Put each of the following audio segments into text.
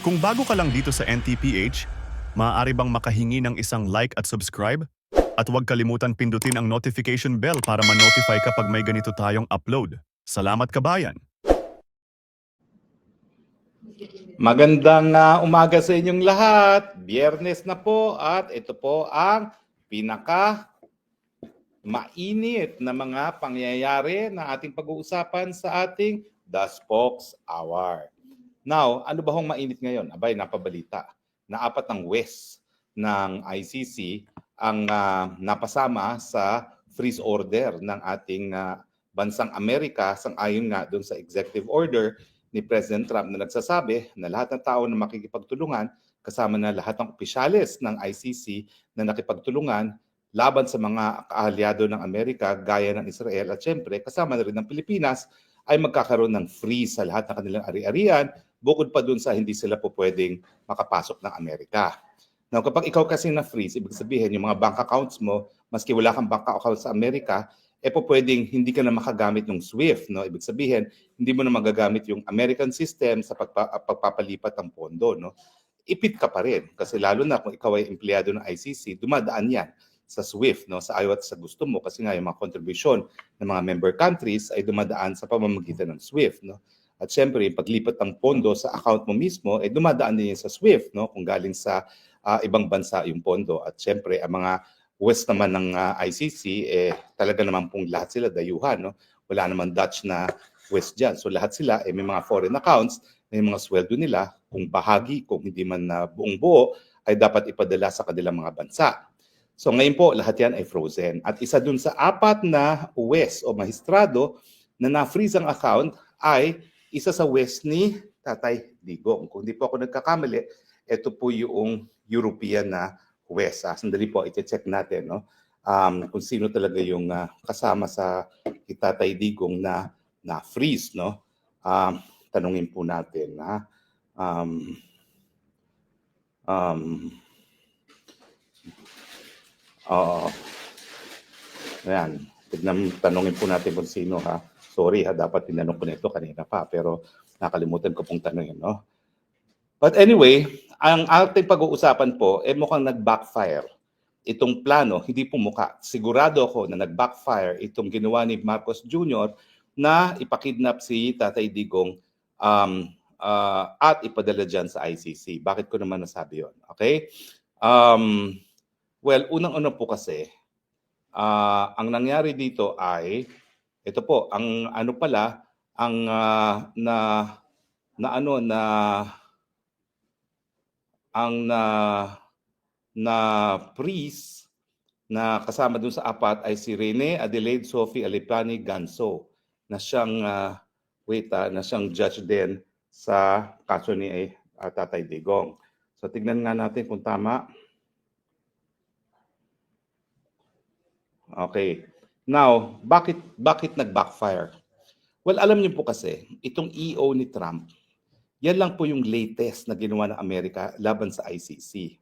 Kung bago ka lang dito sa NTPH, maaari bang makahingi ng isang like at subscribe? At huwag kalimutan pindutin ang notification bell para ma-notify kapag may ganito tayong upload. Salamat kabayan! Magandang umaga sa inyong lahat. Biyernes na po at ito po ang pinaka mainit na mga pangyayari na ating pag-uusapan sa ating The Spokes Hour. Now, ano ba hong mainit ngayon? Abay, napabalita na apat ng West ng ICC ang napasama sa freeze order ng ating bansang Amerika sang-ayon nga doon sa executive order ni President Trump na nagsasabi na lahat ng tao na makikipagtulungan kasama na lahat ng opisyales ng ICC na nakipagtulungan laban sa mga kaalyado ng Amerika gaya ng Israel at syempre kasama na rin ng Pilipinas ay magkakaroon ng freeze sa lahat ng kanilang ari-arian bukod pa dun sa hindi sila po pwedeng makapasok ng Amerika. Now, kapag ikaw kasi na-freeze, ibig sabihin yung mga bank accounts mo, maski wala kang bank account sa Amerika, po pwedeng hindi ka na makagamit ng SWIFT. No? Ibig sabihin, hindi mo na magagamit yung American system sa pagpapalipat ng pondo. No? Ipit ka pa rin kasi lalo na kung ikaw ay empleyado ng ICC, dumadaan yan sa SWIFT, no, sa ayaw at sa gusto mo kasi nga yung mga contribution ng mga member countries ay dumadaan sa pamamagitan ng SWIFT, no. At syempre, yung paglipat ng pondo sa account mo mismo ay dumadaan din sa SWIFT, no, kung galing sa ibang bansa yung pondo. At syempre, ang mga West naman ng ICC talaga naman pong lahat sila dayuhan, no. Wala naman Dutch na West diyan. So lahat sila may mga foreign accounts, may mga sweldo nila, kung bahagi, kung hindi man buong buo, ay dapat ipadala sa kanilang mga bansa. So ngayon po, lahat yan ay frozen. At isa dun sa apat na West o maestrado na na-freeze ang account ay isa sa West ni Tatay Digong. Kung di po ako nagkakamali, ito po yung European na West. Sandali po, iti-check natin, no? Kung sino talaga yung kasama sa Tatay Digong na na-freeze, no? Tanungin po natin, ha? Ayan. Tanungin po natin kung sino, ha. Sorry, ha, dapat tinanong ko nito kanina pa pero nakalimutan ko pong tanungin, no. But anyway, ang ating pag-uusapan po mukhang nag-backfire itong plano, hindi po mukha. Sigurado ako na nag-backfire itong ginawa ni Marcos Jr. na ipakidnap si Tatay Digong at ipadala dyan sa ICC. Bakit ko naman nasabi yon? Okay? Well, unang-una po kasi, ang nangyari dito ay ito po ang ano pala ang na priest na kasama dun sa apat ay si Rene Adelaide Sophie Alipani Ganso na siyang na siyang judge din sa kaso ni Tatay Digong. So tignan nga natin kung tama. Okay. Now, bakit nag-backfire? Well, alam niyo po kasi, itong EO ni Trump, yan lang po yung latest na ginawa ng Amerika laban sa ICC.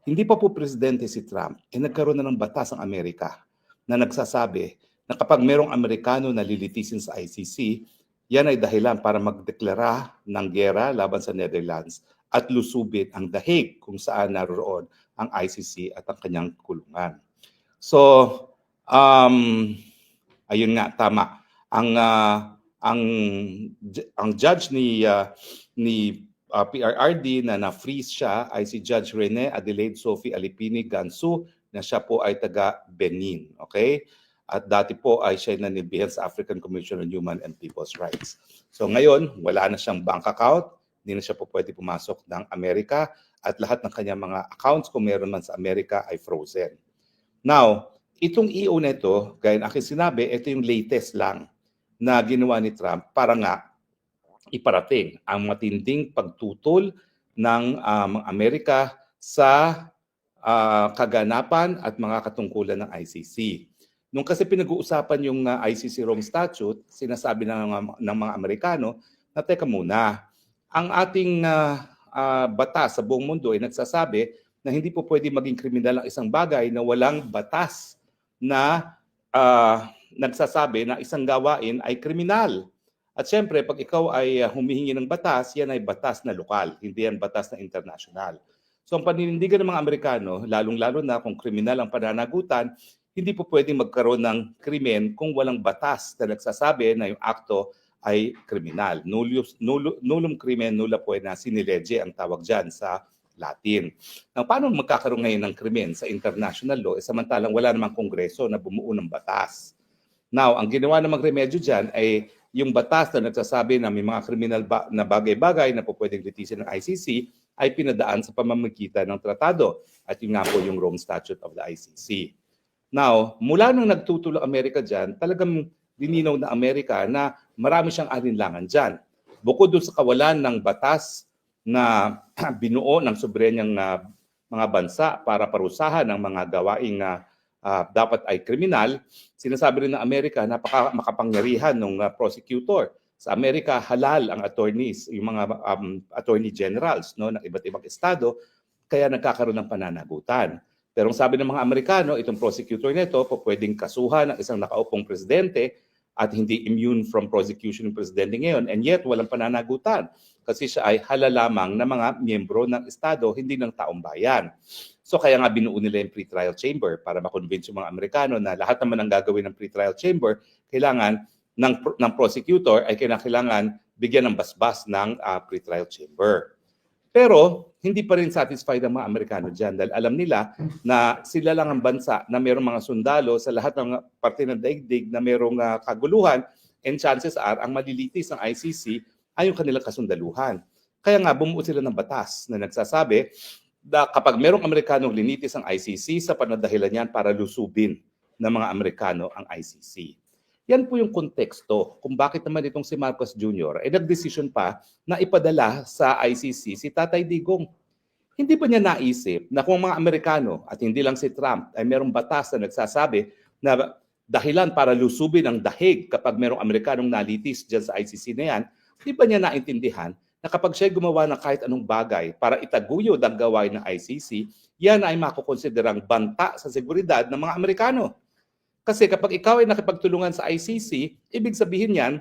Hindi pa po presidente si Trump, nagkaroon na ng batas ang Amerika na nagsasabi na kapag merong Amerikano na lilitisin sa ICC, yan ay dahilan para magdeklara ng giyera laban sa Netherlands at lusubin ang The Hague kung saan naroon ang ICC at ang kanyang kulungan. So, ayun nga, tama. Ang judge ni PRRD na na-freeze siya ay si Judge Rene Adelaide Sophie Alipini Gansu na siya po ay taga Benin. Okay? At dati po ay siya nanilbihan sa African Commission on Human and People's Rights. So ngayon, wala na siyang bank account, hindi na siya po pwede pumasok ng Amerika at lahat ng kanyang mga accounts kung meron man sa Amerika ay frozen. Now, itong EO na ito, gaya ng aking sinabi, ito yung latest lang na ginawa ni Trump para nga iparating ang matinding pagtutol ng Amerika sa kaganapan at mga katungkulan ng ICC. Nung kasi pinag-uusapan yung ICC Rome Statute, sinasabi ng mga Amerikano na teka muna, ang ating batas sa buong mundo ay nagsasabi na hindi po pwede maging kriminal ang isang bagay na walang batas na nagsasabi na isang gawain ay kriminal. At syempre, pag ikaw ay humihingi ng batas, yan ay batas na lokal, hindi yan batas na international. So ang paninindigan ng mga Amerikano, lalong-lalo na kung kriminal ang pananagutan, hindi po pwedeng magkaroon ng krimen kung walang batas na nagsasabi na yung akto ay kriminal. Nullum crimen nulla poena sine lege ang tawag dyan sa Latin. Now, paano magkakaroon ngayon ng krimen sa international law samantalang wala namang kongreso na bumuo ng batas? Now, ang ginawa namang remedyo dyan ay yung batas na nagsasabi na may mga kriminal na bagay-bagay na po pwedeng litisin ng ICC ay pinadaan sa pamamagitan ng tratado. At yun nga po yung Rome Statute of the ICC. Now, mula nung nagtutulo Amerika dyan, talagang lininaw na Amerika na marami siyang alinlangan dyan. Bukod doon sa kawalan ng batas na binuo ng soberenyang mga bansa para parusahan ng mga gawaing dapat ay kriminal, sinasabi rin ng Amerika na makapangyarihan ng prosecutor. Sa Amerika, halal ang attorneys, yung mga attorney generals no, ng iba't ibang estado, kaya nagkakaroon ng pananagutan. Pero ang sabi ng mga Amerikano, itong prosecutor nito po pwedeng kasuhan ng isang nakaupong presidente at hindi immune from prosecution ng presidente ngayon, and yet walang pananagutan kasi siya ay halal lamang na mga miyembro ng estado, hindi ng taong bayan. So kaya nga binuo nila yung pre-trial chamber para makonvince yung mga Amerikano na lahat naman ang gagawin ng pre-trial chamber, kailangan ng prosecutor ay kailangan bigyan ng basbas ng pre-trial chamber. Pero hindi pa rin satisfied ang mga Amerikano dyan dahil alam nila na sila lang ang bansa na mayroong mga sundalo sa lahat ng parte ng daigdig na mayroong kaguluhan, and chances are ang malilitis ng ICC ay yung kanilang kasundaluhan. Kaya nga bumuo sila ng batas na nagsasabi na kapag mayroong Amerikanong linitis ang ICC, sa panadahilan yan para lusubin ng mga Amerikano ang ICC. Yan po yung konteksto kung bakit naman itong si Marcos Jr. ay nagdesisyon pa na ipadala sa ICC si Tatay Digong. Hindi ba niya naisip na kung mga Amerikano at hindi lang si Trump ay merong batas na nagsasabi na dahilan para lusubin ang dahig kapag merong Amerikanong nalitis dyan sa ICC na yan, di ba niya naintindihan na kapag siya gumawa ng kahit anong bagay para itaguyod ang gawain ng ICC, yan ay makukonsiderang banta sa seguridad ng mga Amerikano. Kasi kapag ikaw ay nakipagtulungan sa ICC, ibig sabihin yan,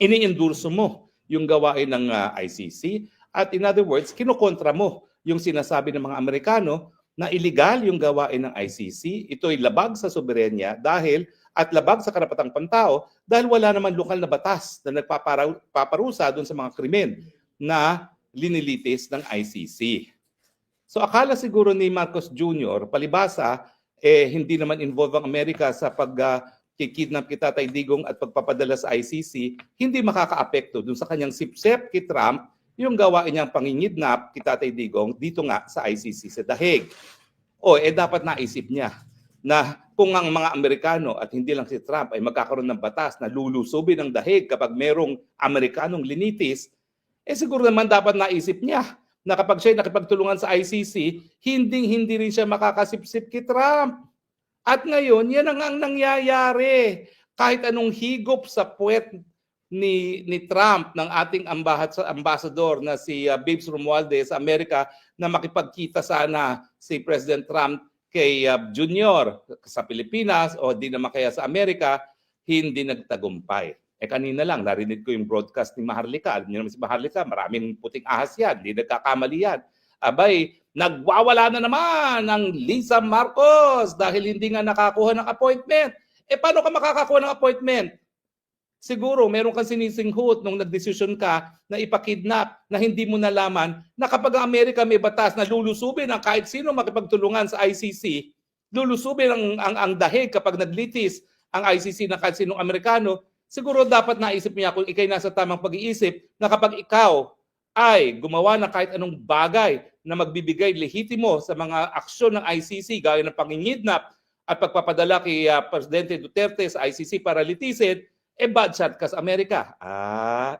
ini-endorso mo yung gawain ng ICC at in other words, kinukontra mo yung sinasabi ng mga Amerikano na illegal yung gawain ng ICC. Ito'y labag sa soberenya dahil at labag sa karapatang pantao dahil wala naman lokal na batas na nagpaparusa doon sa mga krimen na linilitis ng ICC. So akala siguro ni Marcos Jr., palibasa, hindi naman involved ang Amerika sa pagkikidnap kay Tatay Digong at pagpapadala sa ICC, hindi makakaapekto dun sa kanyang sipsep kay Trump yung gawain niyang pangingidnap kay Tatay Digong dito nga sa ICC sa dahig. Dapat naisip niya na kung ang mga Amerikano at hindi lang si Trump ay magkakaroon ng batas na lulusubin ang dahig kapag merong Amerikanong linitis, siguro naman dapat naisip niya na kapag siya nakipagtulungan sa ICC, hindi rin siya makakasipsip kay Trump. At ngayon, yan ang nangyayari. Kahit anong higop sa puwet ni Trump, ng ating ambassador na si Babes Romualdez sa Amerika, na makipagkita sana si President Trump kay Junior sa Pilipinas o di naman kaya sa Amerika, hindi nagtagumpay. Kanina lang, narinig ko yung broadcast ni Maharlika. Alam niyo naman si Maharlika, maraming puting ahas yan. Hindi nagkakamali yan. Abay, nagwawala na naman ng Lisa Marcos dahil hindi nga nakakuha ng appointment. Paano ka makakakuha ng appointment? Siguro, meron kang sinisinghut nung nagdesisyon ka na ipakidnap na hindi mo nalaman na kapag ang Amerika may batas na lulusubin ang kahit sino makipagtulungan sa ICC, lulusubin ang dahig kapag naglitis ang ICC ng kahit sinong Amerikano, siguro dapat naisip niya kung ikay nasa tamang pag-iisip na kapag ikaw ay gumawa ng kahit anong bagay na magbibigay lehitimo sa mga aksyon ng ICC gaya ng pangingidnap at pagpapadala kay Presidente Duterte sa ICC para litisin, bad shot ka sa Amerika.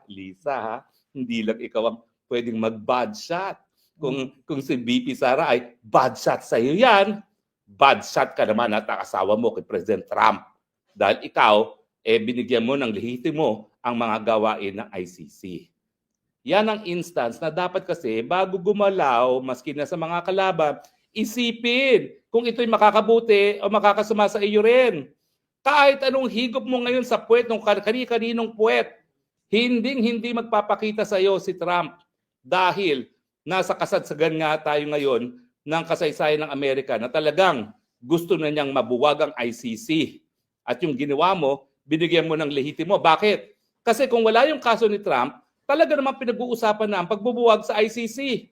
Lisa, ha? Hindi lang ikaw ang pwedeng mag-bad shot. Kung si VP Sara ay bad shot sa iyo yan, bad shot ka naman at asawa mo kay President Trump. Dahil ikaw, binigyan mo ng lehitimo ang mga gawain ng ICC. Yan ang instance na dapat kasi bago gumalaw, maski na sa mga kalaban, isipin kung ito'y makakabuti o makakasama sa iyo rin. Kahit anong higop mo ngayon sa puwet ng kani-kaninong puwet, Hindi magpapakita sa iyo si Trump dahil nasa kasagsagan nga tayo ngayon ng kasaysayan ng Amerika na talagang gusto na niyang mabuwag ang ICC. At yung ginawa mo, binigyan mo ng lehitimo. Bakit? Kasi kung wala yung kaso ni Trump, talaga naman pinag-uusapan na ang pagbubuwag sa ICC.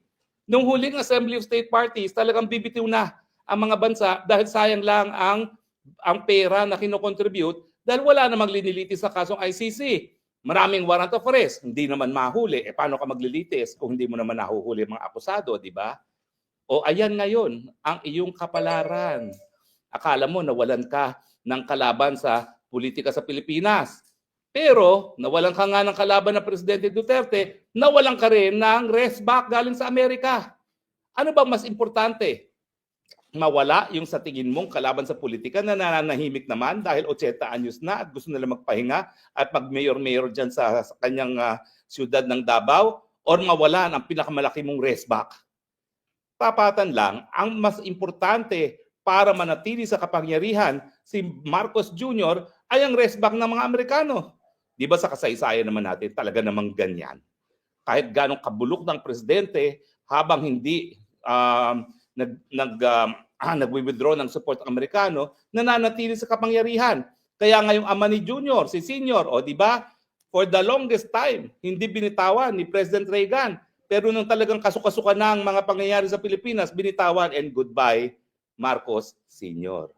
Nung huling Assembly of State Parties, talagang bibitiw na ang mga bansa dahil sayang lang ang pera na kinocontribute dahil wala namang linilitis sa kasong ICC. Maraming warrant of arrest, hindi naman mahuli. Paano ka maglilitis kung hindi mo naman nahuhuli mga akusado, di ba? O ayan ngayon, ang iyong kapalaran. Akala mo nawalan ka ng kalaban sa politika sa Pilipinas. Pero nawalan ka nga ng kalaban ng Presidente Duterte, nawalan ka rin ng rest back galing sa Amerika. Ano ba mas importante? Mawala yung sa tingin mong kalaban sa politika na nananahimik naman dahil 80 anyos na at gusto nila magpahinga at mag-mayor-mayor dyan sa kanyang siyudad ng Davao, or mawala ang pinakamalaki mong rest back? Tapatan lang, ang mas importante para manatili sa kapangyarihan si Marcos Jr. ay ang rest back ng mga Amerikano. Di ba sa kasaysayan naman natin talaga namang ganyan? Kahit ganong kabulok ng presidente, habang hindi nag-withdraw ng support ng Amerikano, nananatili sa kapangyarihan. Kaya ngayong ama ni Junior, si Senior, o di ba, for the longest time, hindi binitawan ni President Reagan. Pero nung talagang kasukasukan na ang mga pangyayari sa Pilipinas, binitawan and goodbye, Marcos Senior.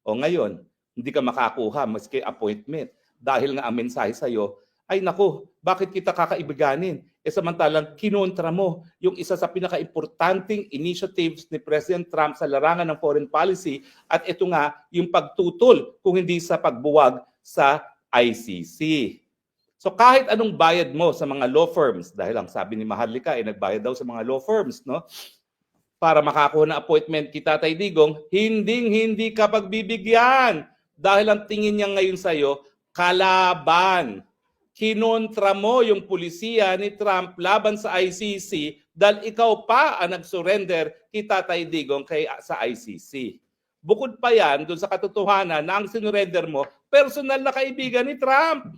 O ngayon, hindi ka makakuha maski appointment dahil nga ang mensahe sa'yo, ay naku, bakit kita kakaibiganin? Samantalang kinontra mo yung isa sa pinaka-importanting initiatives ni President Trump sa larangan ng foreign policy, at ito nga yung pagtutol kung hindi sa pagbuwag sa ICC. So kahit anong bayad mo sa mga law firms, dahil ang sabi ni Maharlika ay nagbayad daw sa mga law firms, no? Para makakuha ng appointment kita, Tatay Digong, hindi ka pagbibigyan dahil ang tingin niya ngayon sa'yo, kalaban. Kinontra mo yung pulisiya ni Trump laban sa ICC dahil ikaw pa ang nag-surrender kita, Tatay Digong, sa ICC. Bukod pa yan, doon sa katotohanan na ang sinurrender mo, personal na kaibigan ni Trump.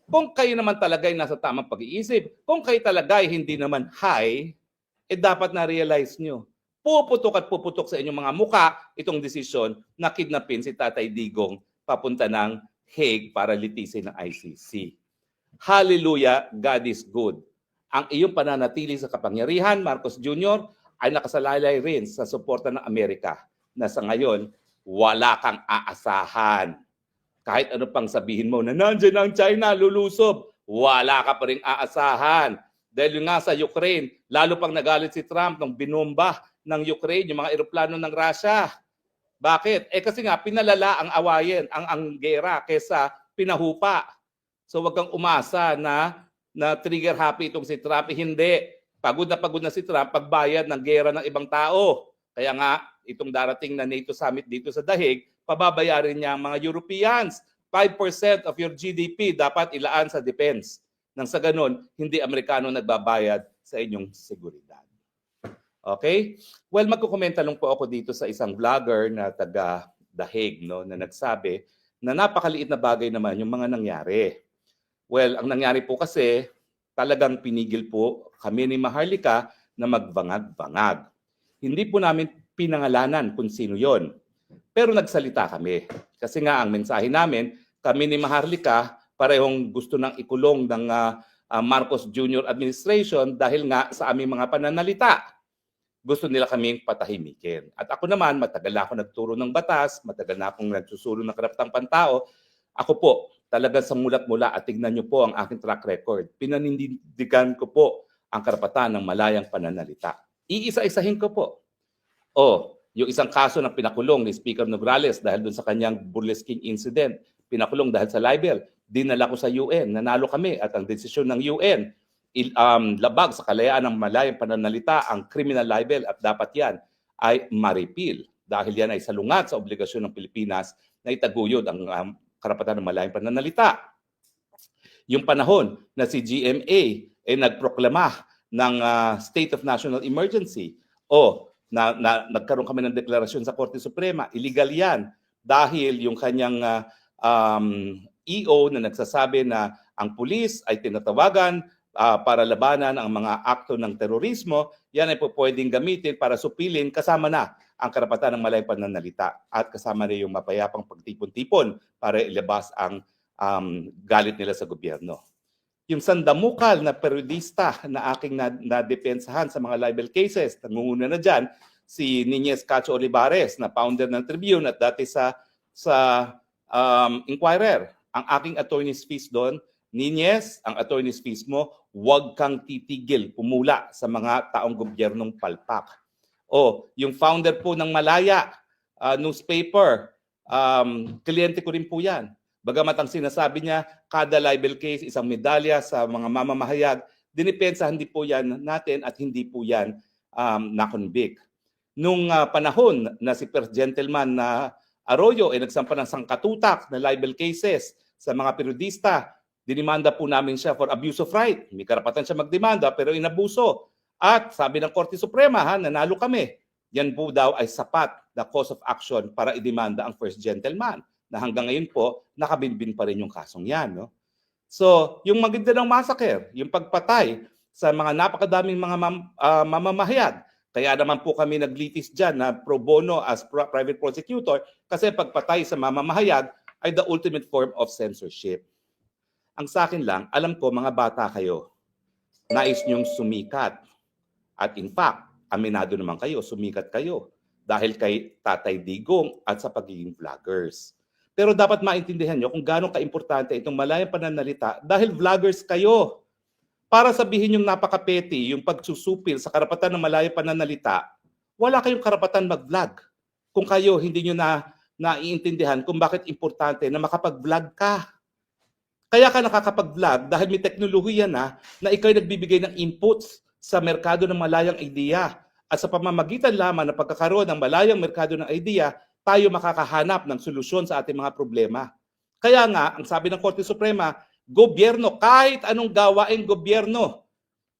Kung kayo naman talaga ay nasa tamang pag-iisip, kung kayo talaga ay hindi naman high, dapat na-realize nyo. Puputok at puputok sa inyong mga muka itong desisyon na kidnapin si Tatay Digong papunta ng Hague para litisin ng ICC. Hallelujah, God is good. Ang iyong pananatili sa kapangyarihan, Marcos Jr., ay nakasalalay rin sa suporta ng Amerika na sa ngayon, wala kang aasahan. Kahit ano pang sabihin mo na nandiyan ang China, lulusob, wala ka pa rin aasahan. Dahil nga sa Ukraine, lalo pang nagalit si Trump nung binomba ng Ukraine, yung mga eroplano ng Russia. Bakit? Kasi nga pinalala ang awayen, ang gera kesa pinahupa. So wag kang umasa na trigger happy itong si Trump. Hindi. Pagod na si Trump pagbayad ng gera ng ibang tao. Kaya nga itong darating na NATO summit dito sa Dahig, pababayarin niya ang mga Europeans. 5% of your GDP dapat ilaan sa defense. Nang sa ganun, hindi Amerikano nagbabayad sa inyong seguridad. Okay? Well, magkukomenta lang po ako dito sa isang vlogger na taga The Hague, no, na nagsabi na napakaliit na bagay naman yung mga nangyari. Well, ang nangyari po kasi, talagang pinigil po kami ni Maharlika na magbangag-bangag. Hindi po namin pinangalanan kung sino yon. Pero nagsalita kami. Kasi nga ang mensahe namin, kami ni Maharlika, parehong gusto nang ikulong ng Marcos Jr. administration dahil nga sa aming mga pananalita. Gusto nila kaming patahimikin. At ako naman, matagal na ako nagturo ng batas, matagal na akong nagsusulong ng karapatang pantao. Ako po, talaga sa mulat-mula at tignan niyo po ang aking track record. Pinanindigan ko po ang karapatan ng malayang pananalita. Iisa-isahin ko po. Yung isang kaso na pinakulong ni Speaker Nograles dahil dun sa kanyang burlesking incident, pinakulong dahil sa libel, dinala ko sa UN, nanalo kami at ang desisyon ng UN, labag sa kalayaan ng malayang pananalita ang criminal libel at dapat yan ay ma-repeal dahil yan ay salungat sa obligasyon ng Pilipinas na itaguyod ang karapatan ng malayang pananalita. Yung panahon na si GMA ay nagproklama ng State of National Emergency nagkaroon kami ng deklarasyon sa Korte Suprema, illegal yan dahil yung kanyang EO na nagsasabi na ang pulis ay tinatawagan para labanan ang mga akto ng terorismo, yan ay po pwedeng gamitin para supilin kasama na ang karapatan ng malayang pananalita at kasama na yung mapayapang pagtipon-tipon para ilabas ang galit nila sa gobyerno. Yung sandamukal na periodista na aking nadepensahan sa mga libel cases, nangunguna na dyan, si Nines Cacho Olivares na founder ng Tribune at dati sa Inquirer. Ang aking attorney's fees doon, Nines, ang attorney's fees mo, huwag kang titigil pumula sa mga taong gobyernong palpak. O, yung founder po ng Malaya newspaper, kliyente ko rin po yan. Bagamat ang sinasabi niya, kada libel case, isang medalya sa mga mamamahayag, dinipensahan din po yan natin at hindi po yan na-convict. Nung panahon na si First Gentleman na Arroyo ay nagsampa ng sangkatutak na libel cases sa mga periodista, dinimanda po namin siya for abuse of right. May karapatan siya magdemanda pero inabuso. At sabi ng Korte Suprema, nanalo kami. Yan po daw ay sapat na cause of action para idemanda ang First Gentleman na hanggang ngayon po nakabinbin pa rin yung kasong yan. No? So, yung Maguindanao Massacre, yung pagpatay sa mga napakadaming mga mamamahayag, kaya naman po kami naglitis dyan na pro bono as private prosecutor kasi pagpatay sa mamamahayag ay the ultimate form of censorship. Ang sa akin lang, alam ko mga bata kayo, nais niyong sumikat. At in fact, aminado naman kayo, sumikat kayo dahil kay Tatay Digong at sa pagiging vloggers. Pero dapat maintindihan nyo kung gaano kaimportante itong malayang pananalita dahil vloggers kayo. Para sabihin yung napaka-petty, yung pagsusupil sa karapatan ng malayang pananalita, wala kayong karapatan mag-vlog. Kung kayo hindi nyo naiintindihan kung bakit importante na makapag-vlog ka. Kaya ka nakakapag-vlog dahil may teknolohiya na ikaw nagbibigay ng inputs sa merkado ng malayang idea. At sa pamamagitan lamang ng pagkakaroon ng malayang merkado ng idea, tayo makakahanap ng solusyon sa ating mga problema. Kaya nga, ang sabi ng Korte Suprema, gobyerno, kahit anong gawaing gobyerno,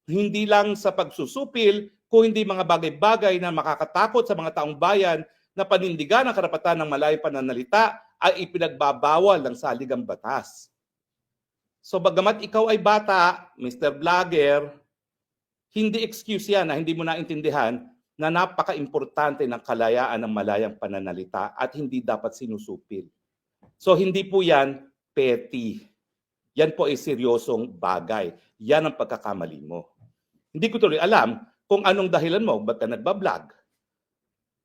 hindi lang sa pagsusupil, kung hindi mga bagay-bagay na makakatakot sa mga taong bayan na panindigan ang karapatan ng malayang pananalita ay ipinagbabawal ng saligang batas. So bagamat ikaw ay bata, Mr. Vlogger, hindi excuse yan na hindi mo naintindihan na napaka-importante ng kalayaan ng malayang pananalita at hindi dapat sinusupil. So hindi po yan petty. Yan po ay seryosong bagay. Yan ang pagkakamali mo. Hindi ko tuloy alam kung anong dahilan mo, ba't ka nagbablog?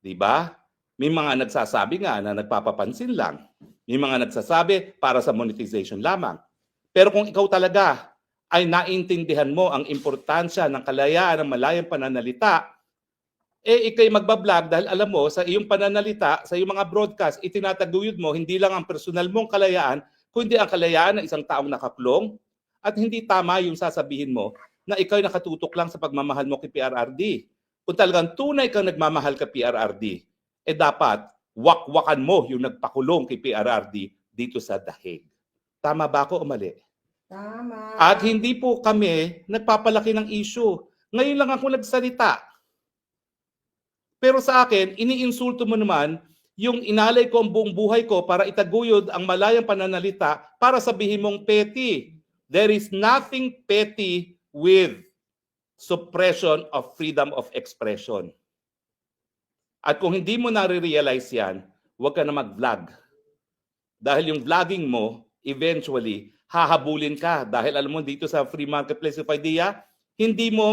Diba? May mga nagsasabi nga na nagpapapansin lang. May mga nagsasabi para sa monetization lamang. Pero kung ikaw talaga ay naintindihan mo ang importansya ng kalayaan ng malayang pananalita, ikay magbablog dahil alam mo sa iyong pananalita, sa iyong mga broadcast, itinataguyod mo hindi lang ang personal mong kalayaan, kundi ang kalayaan ng isang taong nakakulong at hindi tama yung sasabihin mo na ikaw ay nakatutok lang sa pagmamahal mo kay PRRD. Kung talagang tunay kang nagmamahal kay PRRD, dapat wakwakan mo yung nagpakulong kay PRRD dito sa dahig. Tama ba ako o mali? Tama. At hindi po kami nagpapalaki ng issue. Ngayon lang ako nagsalita. Pero sa akin, iniinsulto mo naman yung inalay ko ang buong buhay ko para itaguyod ang malayang pananalita para sabihin mong petty. There is nothing petty with suppression of freedom of expression. At kung hindi mo nare-realize yan, huwag ka na mag-vlog. Dahil yung vlogging mo, eventually, hahabulin ka. Dahil alam mo, dito sa free marketplace of idea, hindi mo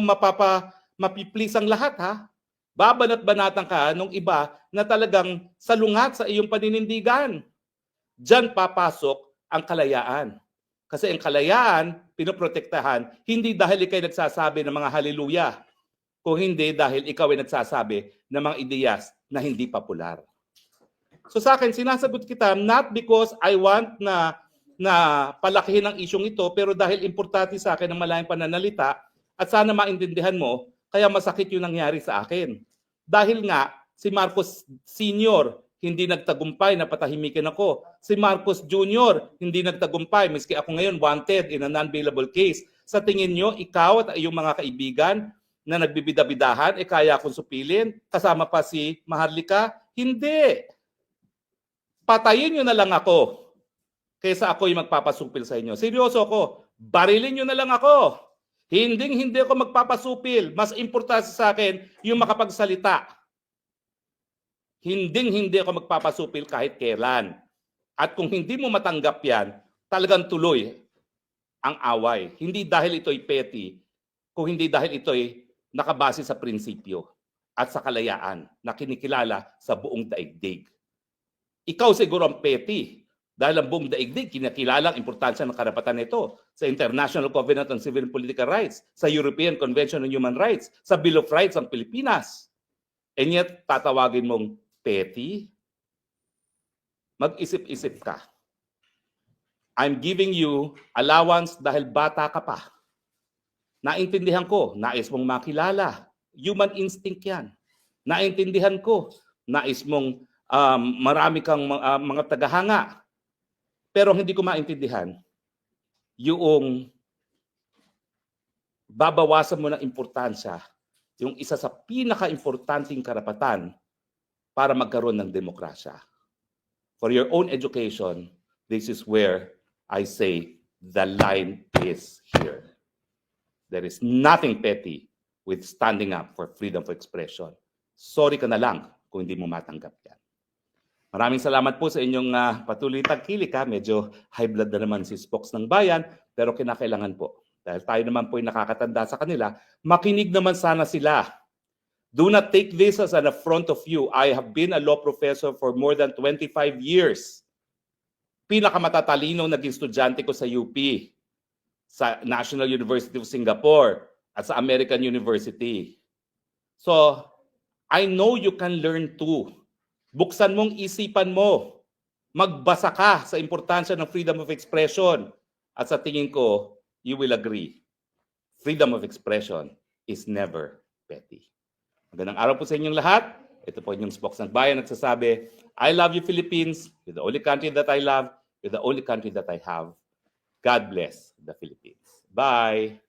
mapiplease ang lahat, ha? Babanat-banatan ka nung iba na talagang salungat sa iyong paninindigan. Diyan papasok ang kalayaan. Kasi ang kalayaan, pinoprotektahan, hindi dahil ikay nagsasabi ng mga haleluya, kung hindi dahil ikaw ay nagsasabi ng mga ideyas na hindi popular. So sa akin, sinasagot kita not because I want na palakihin ang isyong ito, pero dahil importante sa akin ang malayang pananalita at sana maintindihan mo, kaya masakit yung nangyari sa akin. Dahil nga, si Marcos Sr. hindi nagtagumpay na patahimikin ako. Si Marcos Jr. hindi nagtagumpay, miski ako ngayon wanted in a non-bailable case. Sa tingin nyo, ikaw at iyong mga kaibigan na nagbibida-bidahan, kaya akong supilin, kasama pa si Maharlika? Hindi. Patayin nyo na lang ako kaysa ako'y magpapasupil sa inyo. Seryoso ako. Barilin nyo na lang ako. Hindi ako magpapasupil. Mas importante sa akin yung makapagsalita. Hindi ako magpapasupil kahit kailan. At kung hindi mo matanggap yan, talagang tuloy ang away. Hindi dahil ito'y petty, kung hindi dahil ito'y nakabase sa prinsipyo at sa kalayaan na kinikilala sa buong daigdig. Ikaw siguro ang petty dahil ang buong daigdig kinakilala ang importansya ng karapatan nito sa International Covenant on Civil and Political Rights, sa European Convention on Human Rights, sa Bill of Rights ng Pilipinas. And yet, tatawagin mong petty? Mag-isip-isip ka. I'm giving you allowance dahil bata ka pa. Naintindihan ko, nais mong makilala. Human instinct yan. Naintindihan ko, nais mong marami kang mga tagahanga. Pero hindi ko maintindihan yung babawasan mo ng importansya yung isa sa pinaka-importanting karapatan para magkaroon ng demokrasya. For your own education, this is where I say the line is here. There is nothing petty with standing up for freedom of expression. Sorry ka na lang kung hindi mo matanggap yan. Maraming salamat po sa inyong patuloy tagkilik. Medyo high blood na naman si Spokes ng Bayan, pero kinakailangan po. Dahil tayo naman po ay nakakatanda sa kanila, makinig naman sana sila. Do not take this as an affront of you. I have been a law professor for more than 25 years. Pinakamatatalino naging estudyante ko sa UP, sa National University of Singapore, at sa American University. So, I know you can learn too. Buksan mong isipan mo. Magbasa ka sa importansya ng freedom of expression. At sa tingin ko, you will agree. Freedom of expression is never petty. Magandang araw po sa inyong lahat. Ito po inyong Spokes ng Bayan nagsasabi, I love you Philippines. You're the only country that I love. You're the only country that I have. God bless the Philippines. Bye!